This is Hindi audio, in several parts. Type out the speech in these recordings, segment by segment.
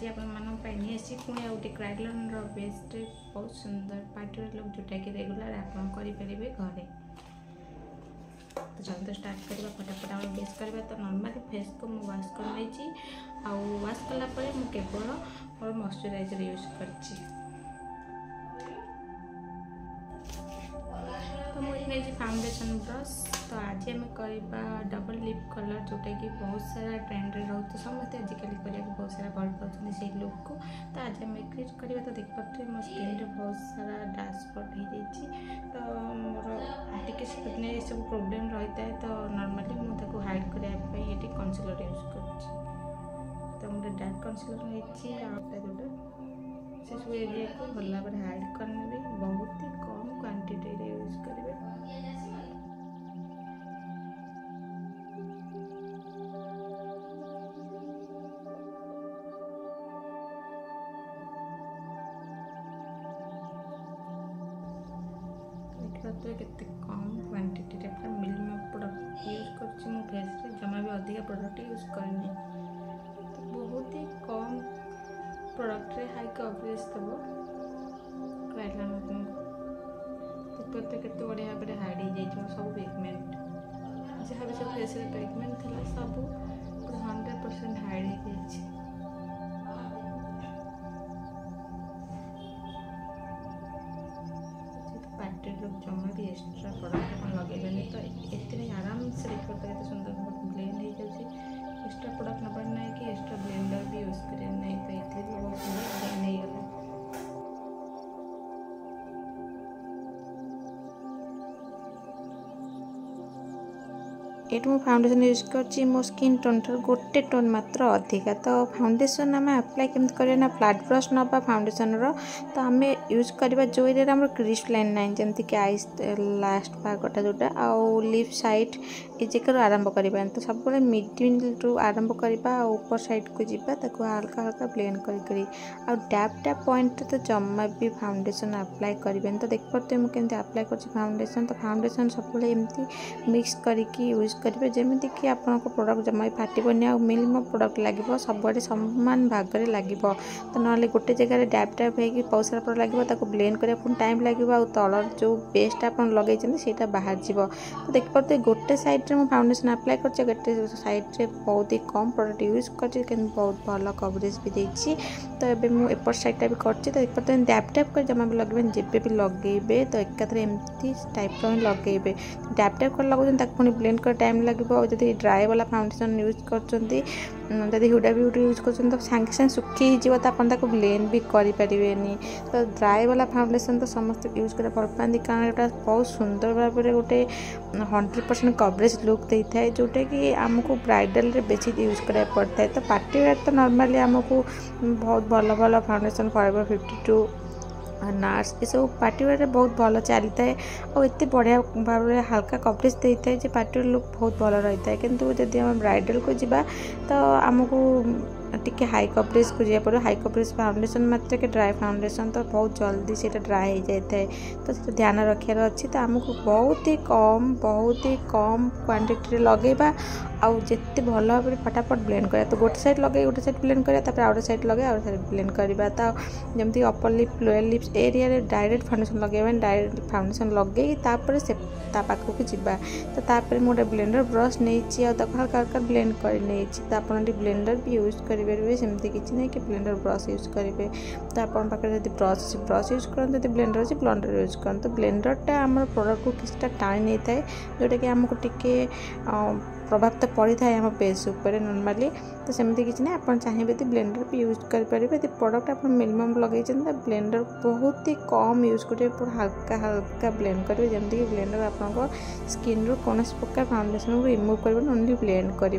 आज आपसी पुणी आउटे क्राइलर बेस्ट बहुत सुंदर पार्टी लुक जोटा कि रेगुलर आप करेंगे घरे। तो चलते स्टार्ट करवा फटाफट आम बेस करवा। तो नॉर्मली फेस को मुझे वाश कर वाश कलापर मुझे केवल मोर मॉइस्चराइजर यूज कर। तो मुझे फाउंडेशन ब्रश। तो आज आम करवा डबल लिप कलर जोटा कि बहुत सारा ट्रेंड रे रोचे समस्त आजिकल करने बहुत सारा भल पाते से लुक को। तो आज आम क्रिएट करवा। तो देख पारे मो स्किन रे बहुत सारा डार्क स्पॉट हो जाए। तो मोर टिके ये सब प्रोब्लेम रही है। तो नॉर्मली मुझे हाइड करने ये कंसीलर यूज कर। तो मोर डार्क कंसीलर होता जोटा से सब एरिया को भल भाव हाइड करने बहुत ही कम क्वांटिटी रे यूज करेंगे। तो केते कम क्वांटिटी रे पूरा मिनिमम प्रोडक्ट यूज करछि मो फेस रे जमा भी अधिक प्रोडक्ट यूज करनी। तो बहुत ही कम प्रोडक्ट रे हाई कवरेज दबो क्राइलर आपन को। तो केते बढ़िया भाव हाइड हो जाइछो सब पिगमेंट जहाँ भी सब फेस रे पिगमेंट थिला सब पूरा 100% हाइड हो जाइछ। लोग जमा भी एक्स्ट्रा प्रोडक्ट लगे तो ये आराम से देखो तो ये सुंदर ब्लेंड हो जाए। एक्स्ट्रा प्रोडक्ट नबार ना कि एक्स्ट्रा ब्लेंडर भी यूज करें ना। तो ये बहुत सुंदर ब्लेंड हो गला। ये फाउंडेशन यूज कर मो स्किन टोन ठार गोटे टोन मात्र अधिका। तो फाउंडेशन आम अप्लाई केमती करना फ्लैट ब्रश नवा फाउंडेशन रो। तो आम यूज करवा जो एरिया आम क्रिस्प लाइन ना जमती कि आईज लास्ट भागटा जोटा आउ लिप साइड ये जगह आरंभ करवा। तो सब मिडिल रू आरंभ करवा ऊपर साइड को जीवा ताको हल्का हल्का ब्लेंड करी आ डैप डैप पॉइंट तो जमा भी फाउंडेशन अप्लाई करें। तो देख पाते मुझे अप्लाई कर फाउंडेशन। तो फाउंडेशन सब एमती मिक्स करके यूज करेंगे जमी कि आपन प्रोडक्ट जमा फाटबनी आ मिनिमम प्रोडक्ट लगे सब सामान भाग में लगे। तो ना गोटे जगह डैप डैप हो बहुत सारा प्रोडक्ट लगे ब्लेंड करने टाइम लगे आ तलर जो बेस्ट आप लगे से बाहर जीव। तो देख पाते गोटे साइड में फाउंडेशन अप्लाई कर गोटे साइड रे बहुत ही कम प्रोडक्ट यूज कर बहुत भल कवरेज भी देती। तो ये मुझे एपट साइडटा भी कर। तो देख पाते डैप डैप कर जमा भी लगे जब भी लगे तो एकाथर एमती टाइप लगे डैप डैप कर लगे पुणी ब्लेंड कर टाइम लगे। जब ड्राई वाला फाउंडेशन यूज कर हुडा ब्यूटी यूज कर तो सांगे सांगे सुखी तो आप ब्लेंड भी करें। तो ड्राई वाला फाउंडेशन तो समस्त यूज कर भल पाती कारण यहाँ बहुत सुंदर भाव में गोटे 100% कवरेज लुक देता है जोटा कि आमको ब्राइडल रे बेसी यूज करा पड़ता है। तो पार्टी वेयर तो नॉर्मली आमको बहुत भल भल फाउंडेशन फॉरएवर 52 नार्स ये सब पार्टी वेयर बहुत भल चली है और इतने बढ़िया भाव में हल्का कवरेज देता है पार्टी वेयर लुक बहुत भल रही है। किंतु जब आम ब्राइडल को जीवा तो आमको टिके हाई कवरेज को जाए पड़े। हाई कवरेज फाउंडेशन मात्र के ड्राई फाउंडेशन तो बहुत जल्दी से ड्राई हो जाए। तो से ध्यान रखार अच्छी। तो आमको बहुत ही कम क्वांटिटी लगेगा आउ जिते भल भाव में फटाफट ब्लेंड करा। तो गोटे साइड लगे गोटे साइड ब्लेंड करा आउट साइड लगे आउट साइड ब्लेंड करवा। तो जमती upper lip lower lips area रे डायरेक्ट फाउंडेशन लगे डायरेक्ट फाउंडेशन लगे तापर से पाखक जीवा। तो तापर मोटे ब्लेंडर ब्रश नहीं हल्का हल्का ब्लेंड कर। तो आप ब्लेंडर भी यूज करेंगे सेमती किसी ना कि ब्लेंडर ब्रश यूज करेंगे। तो आप पाखे जब ब्रश यूज कर ब्लेंडर अच्छे ब्लेंडर यूज कर। तो ब्लेंडरटा आम प्रोडक्ट को किसी टाणी नहीं था जोटा कि आमको टिके प्रभाव तो पड़ी था आम फेस उपर नॉर्मली। तो सेमती किसी ना आप चाहिए तो ब्लेंडर भी यूज करेंगे। यदि प्रोडक्ट आप मिनिमम लगे तो ब्लेंडर बहुत ही कम यूज करेंगे पूरा हल्का हल्का ब्लेंड करेंगे जमती कि ब्लेंडर आप स्किन रू कौन प्रकार फाउंडेशन को रिमूव कर ओनली ब्लेंड कर।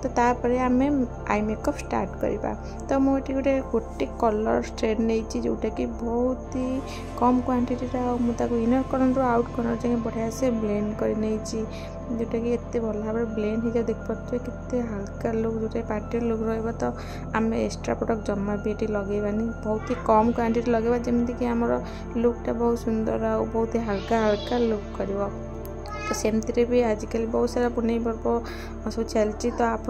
तो तापर आम आई मेकअप स्टार्ट करवा। तो मुझे गोटे कलर शेड नहीं जोटा कि बहुत ही कम क्वांटिटी मुझे इनर कॉर्नर आउट कॉर्नर जाए बढ़िया से ब्लेंड कर जोटा कि एत भल भाव में ब्लेंड हो जाए। देख पारे केते हल्का लुक जोटा पार्टी लुक रहा। तो आम एक्स्ट्रा प्रोडक्ट जमा भी ये लगेबानी बहुत ही कम क्वांटिटी लगेगा जमती कि आमर लुकटा बहुत सुंदर आ बहुत ही हल्का हल्का लुक कर। तो सेमती भी आजिकल बहुत सारा पुनई पर्व सब चलती। तो आप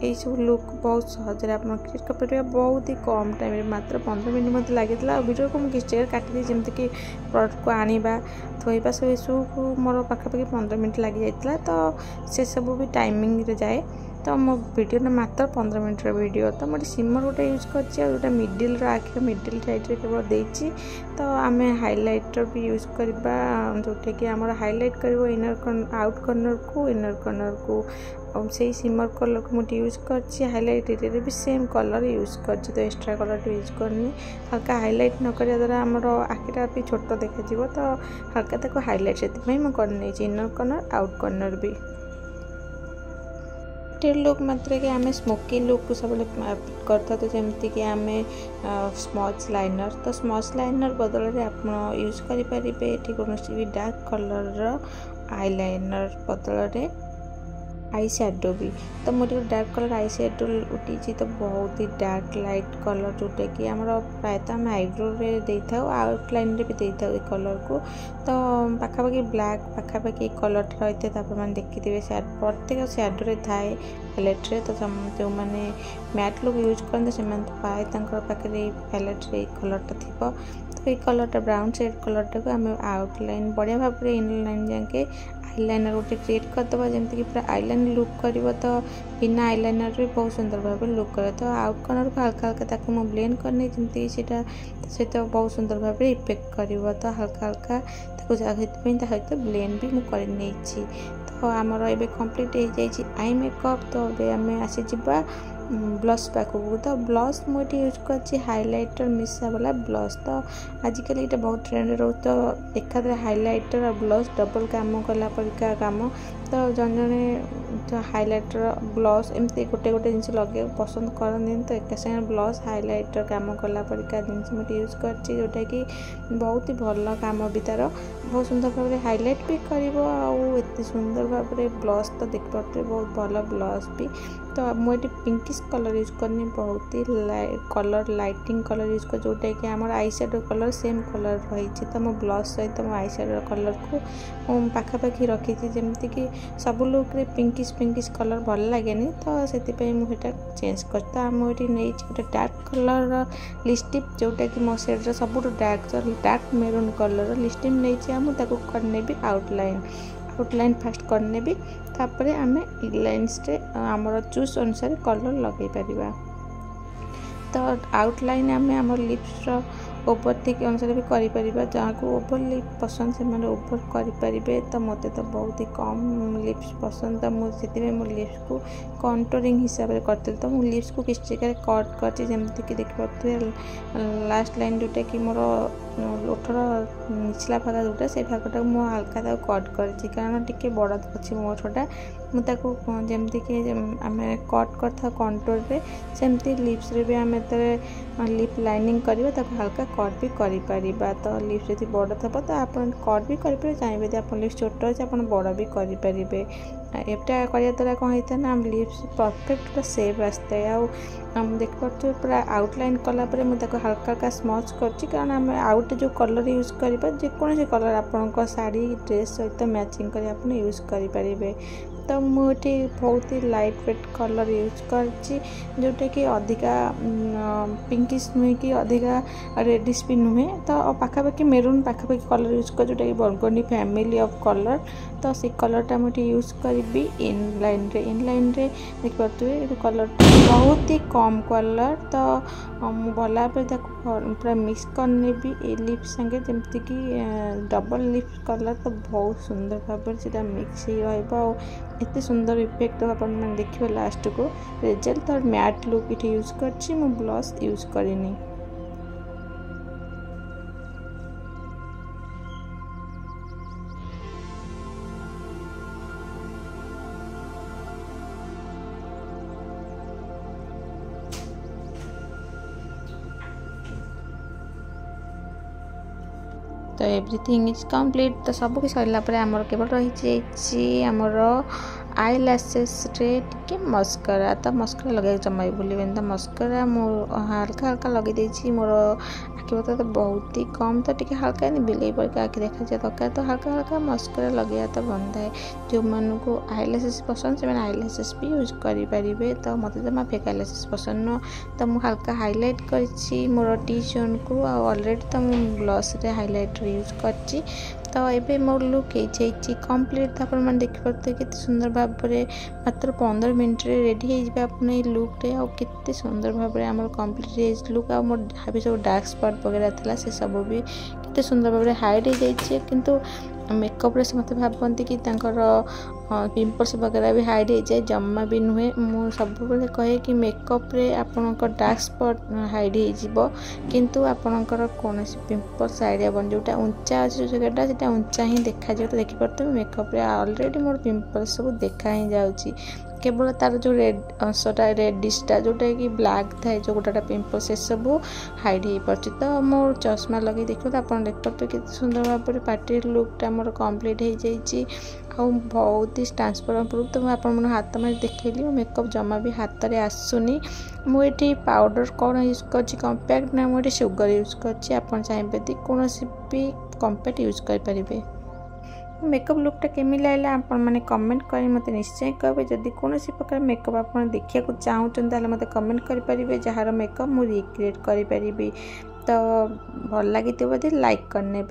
यही सब लुक बहुत सहज आप क्रिएट कर बहुत ही कम टाइम मात्र 15 मिनट मत लगी वीडियो को मुझे किसी काटिदी जमीक प्रडक्ट को आनिबा थोड़ा सब यू मोर पाखापाखि 15 मिनट लगी जाता तो से सब भी टाइमिंग रे जाए तो मो वीडियो ने मात्र 15 मिनट वीडियो तो मोटे सिमर गोटे यूज कर मिडिल आखिर मिडिल साइड केवल देती तो आम हाइलाइटर भी यूज करवा जोटा कि आम हाइलाइट कर इनर आउट कॉर्नर को इनर कॉर्नर को से सिमर कलर को मुझे यूज कर हाइलाइट एरिया भी सेम कलर यूज कर तो एक्स्ट्रा कलर यूज करनी हल्का हाइलाइट न करिया द्वारा आमर आखिटा भी छोट देखा तो हल्का ताको हाइलाइट से करनी इनर कॉर्नर आउट कॉर्नर भी लुक मात्र कि आम स्मोकी लुक सब करता तो जमती कि आम स्मच लाइनर तो स्मच लाइनर बदल में आप यूज करेंगे ये कौन भी डार्क कलर आईलाइनर बदल में आई सैडो भी तो मुझे डार्क कलर आई सैडो उठी तो बहुत ही डार्क लाइट कलर जोटा कि आम प्रायतः आम आईब्रो दे था आउटलाइन भी दे था कलर को तो पाखापाखि ब्लैक पाखापाखि कलर रही है मैंने देखिए प्रत्येक सैडो थाए पैलेट्रे तो जो मैंने मैट लुक यूज करते से पाए पाखे पैलेट्रे कलरटा थी तो ये कलरटा ब्राउन शेड कलरटा को आम आउटलाइन बढ़िया भाव में इनलाइन जाके आईलाइनर गोटे क्रिएट करदे जमीक पूरा आईलाइन लुक कर तो बिना आईलाइनर भी बहुत सुंदर भाव लुक करे तो आउट कॉर्नर को हल्का हल्का ताको मु ब्लेंड करने जमीक सहित बहुत सुंदर भाव इफेक्ट कर तो हल्का हल्का सहित ब्लेंड भी मुझे तो आमर ए कम्प्लीट हो जाए आई मेकअप तो ए आम आसी जा ब्लश पाखक तो ब्लश मुझे यूज कर हाइलाइटर मिसा वाला ब्लश तो आजिकल ये बहुत ट्रेंड रोज तो एकादे हाइलाइटर और ब्लश डबल काम कला परिका काम तो जन जड़े तो हाइलाइटर ब्लश एमती गोटे गोटे जिन लगे पसंद करते तो एक साथ ब्लश हाइलाइटर काम कला परिका जिन मुझे यूज कर जोटा कि बहुत ही भल काम भी तार बहुत सुंदर भाव में हाइलाइट भी कर सुंदर भाव में ब्लश तो देख पारे बहुत भल ब्लश भी तो मुझे पिंकिश कलर यूज करनी बहुत ही कलर लाइटिंग कलर यूज कर जोटा कि आम आई सैडो कलर सेम कलर रही तो मो ब्लश सहित मो आई सैडो कलर को पाखापाखि रखी जमीक कि सब लुक रे पिंकिश कलर भल लगे तो से मुझे चेंज कर तो मुझे नहीं गोटे डार्क कलर लिपस्टिक जोटा कि मो सेड सब डार्क मेरून कलर लिपस्टिक नहीं मुझे करने भी आउटलाइन फास्ट करने भी तापर आम इनलाइन्स आमर चूज अनुसार कलर लगे पारिबा तो आउटलाइन आम लिप्स ओवर ठीक अनुसार भी करें जहाँ को ओवर लिप पसंद से ओवर करेंगे तो मत तो बहुत ही कम लिप्स पसंद तो मुझे मो लिप्स को कंटूरिंग हिसाब से करती तो मुझे लिप्स को किसी जगह कट करमती देखिए लास्ट लाइन जोटा कि मोर ओठर निचला भाग जोटा से भागटा मुझे हल्का कट कर कारण टी बड़ अच्छी मो ओठटा मुझे जमती कि आम कट कर कंटूर रे सेमती लिप्स रे भी आम लिप लाइनिंग करवा हल्का कट भी करें तो लिप्स यदि बड़ थी तो आप कट भी करेंगे चाहिए आप लिप्स छोट अच्छे आप बड़ भी करेंगे एटा करने द्वारा कौन होता है ना आम लिप्स परफेक्ट पूरा सेप आसता है आम देख पारे पूरा आउटलाइन कलापर मुझे हल्का हल्का स्मच कर आम आउट जो कलर यूज करवा जेकोसी कलर आपण शाढ़ी ड्रेस सहित मैचिंग कर आप यूज करेंगे तो मुझे बहुत ही लाइट वेट कलर यूज कर जोटा कि अधिका पिंकिश नुहे कि अधिका रेडिश भी नुहे तो पाखापाखि मेरून पाखापाखि कलर यूज कर जोटा कि बर्गंडी फैमिली ऑफ कलर तो से कलरटा मुझे यूज करी इनलाइन रे देख पारे कलर बहुत ही कम कलर तो भला पूरा मिक्स करने भी ए लिप संगे जमती कि डबल लिप कलर तो बहुत सुंदर भाव से मिक्स हो एत सुंदर इफेक्ट आपने देखिए लास्ट को रिजल्ट और मैट लुक ये यूज कर ब्लश यूज करनी तो एवरीथिंग इज कंप्लीट तो सब कि सरला आमर केवल रही आमर आई लैसेस रे टिके मस्करा तो मस्करा लगे जमा भी भूलें तो मस्करा मोर हल्का हल्का लगे देछि मोर आखि पता तो बहुत ही कम तो टिके हल्का नहीं बिले पर आखि देखा जाए दरकार तो हल्का हल्का मस्करा लगे तो बनता है जो मन को आई लैसेस पसंद से आई लैसेस भी यूज करें तो मत जमा फेक आई लैसेस पसंद न तो मुझे हल्का हाइलाइट कर मोर टी जोन को ऑलरेडी तो मुझे ब्लश रे हाइलाइट यूज कर तो ये मोर लुक हो कंप्लीट तो आप देखिपे के सुंदर भाव में मात्र 15 मिनट रेडी हो अपन ये लुक रे आते सुंदर भाव में कंप्लीट लुक आ मोर जहाँ भी सब डार्क स्पॉट वगैरह था से सब भी कितने सुंदर भाव में हाइड हो जाए किंतु मेकअप से मत भावती कि पिंपल्स वगैरह भी हाइड हो जाए जमा भी नुहे मु सब कहे कि मेकअप रे आपनकर डार्क स्पॉट हाइड हो किंतु आपनकर कौन पिंपल्स हाइड हेबन जोटा उंचा अच्छे जगह से उंचा ही देखा जाए तो देखिपे मेकअप रे ऑलरेडी मोर पिंपल्स सब देखा ही जाऊँगी केवल तार जो रेड अंशटा रेडिशटा जोटा कि ब्लैक थाए जो गोटा पिंपल से सब हाइड हो पार्टी तो मोर चश्मा लगे देखो तो आप देखते कि सुंदर भाव में पार्टी लुकटा मोर कंप्लीट हो जाइए बहुत ही ट्रांसपेरेंट प्रूफ तो मुझे हाथ में देखली मेकअप जमा भी हाथ में आसुनी मुझे पाउडर कौन यूज कर कंपैक्ट ना मुझे सुगर यूज कर चाहिए कौन भी कंपैक्ट यूज करें मेकअप लुकटा केमी लगला आपण मैंने कमेंट करी मत निश्चय कहे जदि कौन प्रकार मेकअप आप देखा चाहूँ मत कमेंट करेंगे जार मेकअप मुझे रिक्रिएट करें तो भल लगी लाइक करने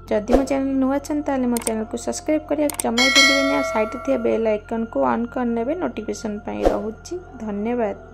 जदि मो चैनल नुआ अच्छा मो चैनल को सब्सक्राइब करिया जमा भूलिए साइड थी बेल आइकन को ऑन करने नोटिफिकेशन रोची धन्यवाद।